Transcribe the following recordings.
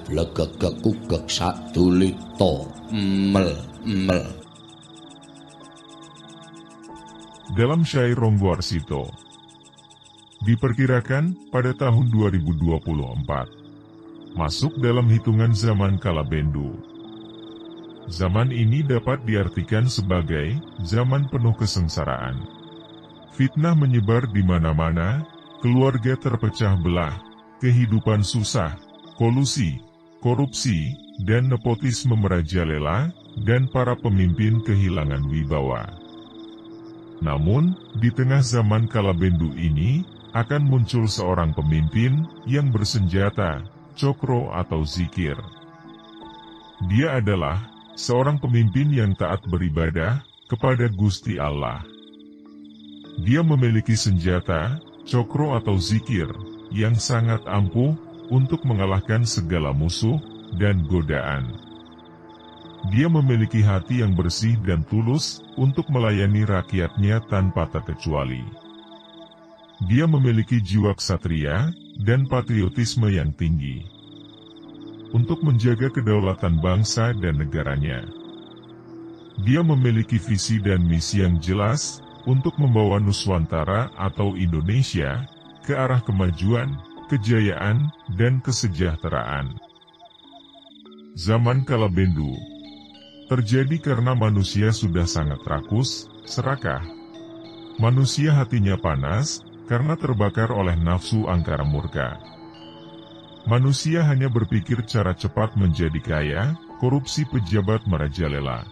Blegegek-ugek sadulita mel. Dalam syair Ronggo Arsito, diperkirakan pada tahun 2024, masuk dalam hitungan zaman Kalabendu. Zaman ini dapat diartikan sebagai zaman penuh kesengsaraan. Fitnah menyebar di mana-mana, keluarga terpecah belah, kehidupan susah, kolusi, korupsi, dan nepotisme merajalela, dan para pemimpin kehilangan wibawa. Namun, di tengah zaman Kalabendu ini, akan muncul seorang pemimpin yang bersenjata, cokro atau zikir. Dia adalah seorang pemimpin yang taat beribadah kepada Gusti Allah. Dia memiliki senjata, cokro atau zikir, yang sangat ampuh untuk mengalahkan segala musuh dan godaan. Dia memiliki hati yang bersih dan tulus untuk melayani rakyatnya tanpa terkecuali. Dia memiliki jiwa ksatria dan patriotisme yang tinggi untuk menjaga kedaulatan bangsa dan negaranya. Dia memiliki visi dan misi yang jelas untuk membawa Nuswantara atau Indonesia ke arah kemajuan, kejayaan, dan kesejahteraan. Zaman Kalabendu terjadi karena manusia sudah sangat rakus, serakah. Manusia hatinya panas karena terbakar oleh nafsu angkara murka. Manusia hanya berpikir cara cepat menjadi kaya, korupsi pejabat merajalela.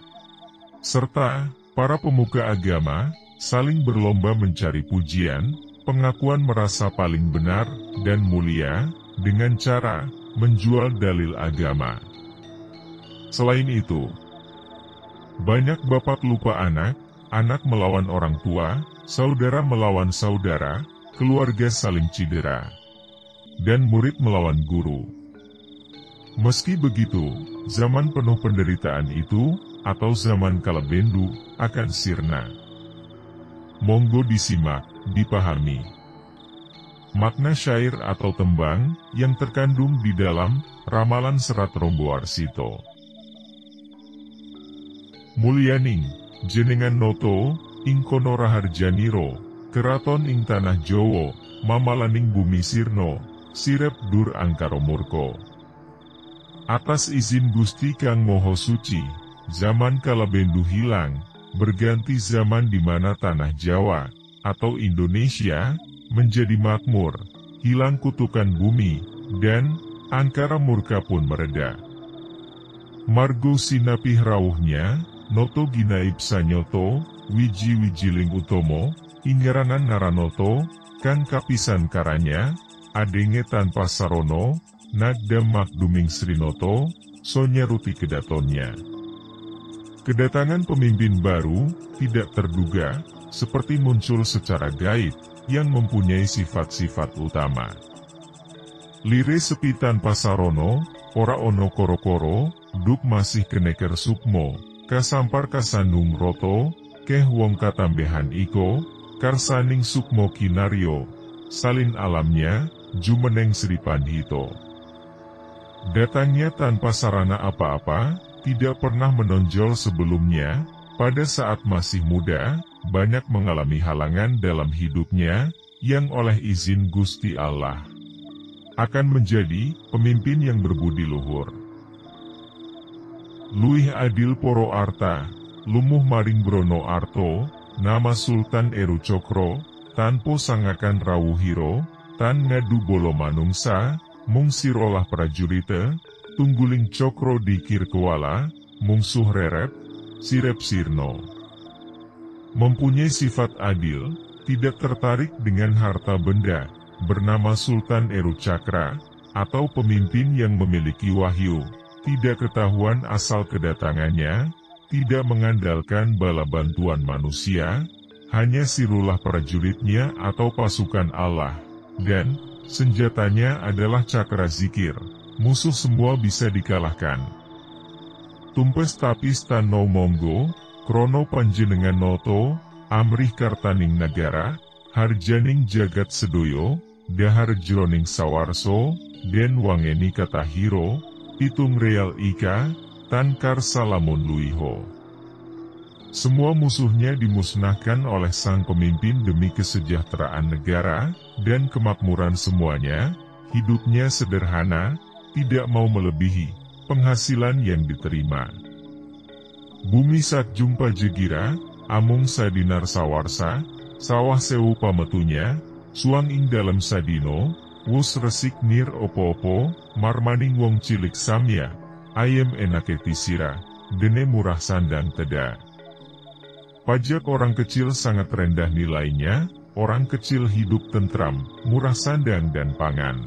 Serta para pemuka agama saling berlomba mencari pujian, pengakuan merasa paling benar dan mulia dengan cara menjual dalil agama. Selain itu, banyak bapak lupa anak, anak melawan orang tua, saudara melawan saudara, keluarga saling cedera, dan murid melawan guru. Meski begitu, zaman penuh penderitaan itu, atau zaman Kalabendu, akan sirna. Monggo disimak, dipahami. Makna syair atau tembang yang terkandung di dalam Ramalan Serat Ronggo Arsito. Mulyaning, jenengan noto, ing kono raharjaniro, keraton ing tanah Jowo, mamalaning bumi sirno, sirep dur angkara murka. Atas izin Gusti Kang Moho Suci, zaman Kalabendu hilang, berganti zaman di mana tanah Jawa atau Indonesia menjadi makmur, hilang kutukan bumi, dan angkara murka pun mereda. Margo sinapih rawuhnya, noto ginaib sanyoto, wiji-wijiling utomo, ingaranan naranoto, kang kapisan karanya, adenge tanpa sarono, nagdam makduming srinoto, sonyaruti kedatonnya. Kedatangan pemimpin baru tidak terduga, seperti muncul secara gaib, yang mempunyai sifat-sifat utama. Lire sepi tanpa sarono, ora ono koro-koro, duk masih keneker sukmo, kasampar kasandung roto, keh wong katambehan iko, karsaning sukmo kinaryo, salin alamnya, jumeneng seripan hito. Datangnya tanpa sarana apa-apa, tidak pernah menonjol sebelumnya, pada saat masih muda, banyak mengalami halangan dalam hidupnya, yang oleh izin Gusti Allah akan menjadi pemimpin yang berbudi luhur. Luih adil poro arta, lumuh maring brono arto, nama Sultan Eru Cokro, tanpo sangakan rawuhiro, tan ngadu bolo manungsa, mung sirolah prajurita, tungguling cokro dikir kewala, mungsuh rerep, sirep sirno. Mempunyai sifat adil, tidak tertarik dengan harta benda, bernama Sultan Eru Cakra, atau pemimpin yang memiliki wahyu, tidak ketahuan asal kedatangannya, tidak mengandalkan bala bantuan manusia, hanya sirulah prajuritnya atau pasukan Allah, dan senjatanya adalah cakra zikir. Musuh semua bisa dikalahkan. Tumpes tapis tano monggo, krono panjenengan noto, amrih kartaning nagara, harjaning jagat sedoyo, dahar jroning sawarso, den wangeni kata hiro, pitung real ika, tankar salamun luiho. Semua musuhnya dimusnahkan oleh sang pemimpin demi kesejahteraan negara dan kemakmuran semuanya. Hidupnya sederhana, tidak mau melebihi penghasilan yang diterima. Bumi sak jumpa jegira, amung sadinar sawarsa, sawah sewu pametunya, suang ing dalam sadino, wus resik nir opo-opo, marmaning wong cilik samya, ayem enake tisira, dene murah sandang teda. Pajak orang kecil sangat rendah nilainya, orang kecil hidup tentram, murah sandang dan pangan.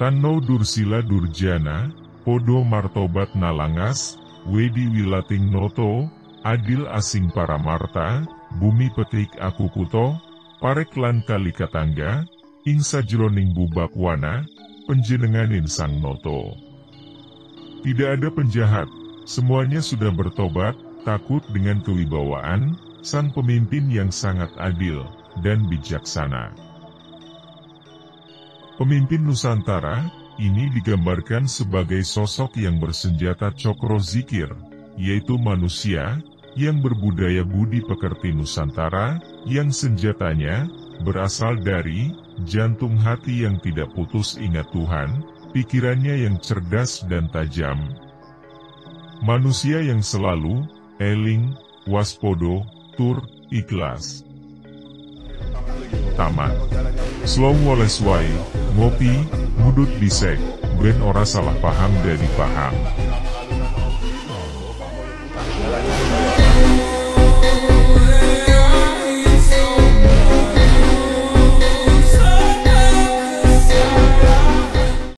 Tanno dursila durjana, podo martobat nalangas, wedi wilating noto, adil asing para marta, bumi petik aku kuto, parek lan kali katangga, ing sajroning bubak wana, penjenenganin sang noto. Tidak ada penjahat, semuanya sudah bertobat, takut dengan kewibawaan, sang pemimpin yang sangat adil dan bijaksana. Pemimpin Nusantara, ini digambarkan sebagai sosok yang bersenjata cokro zikir, yaitu manusia, yang berbudaya budi pekerti Nusantara, yang senjatanya, berasal dari, jantung hati yang tidak putus ingat Tuhan, pikirannya yang cerdas dan tajam. Manusia yang selalu, eling, waspodo, tur, ikhlas. Tamat. Slow Woleswai, ngopi, ngudut bisek, ben ora salah paham dari paham.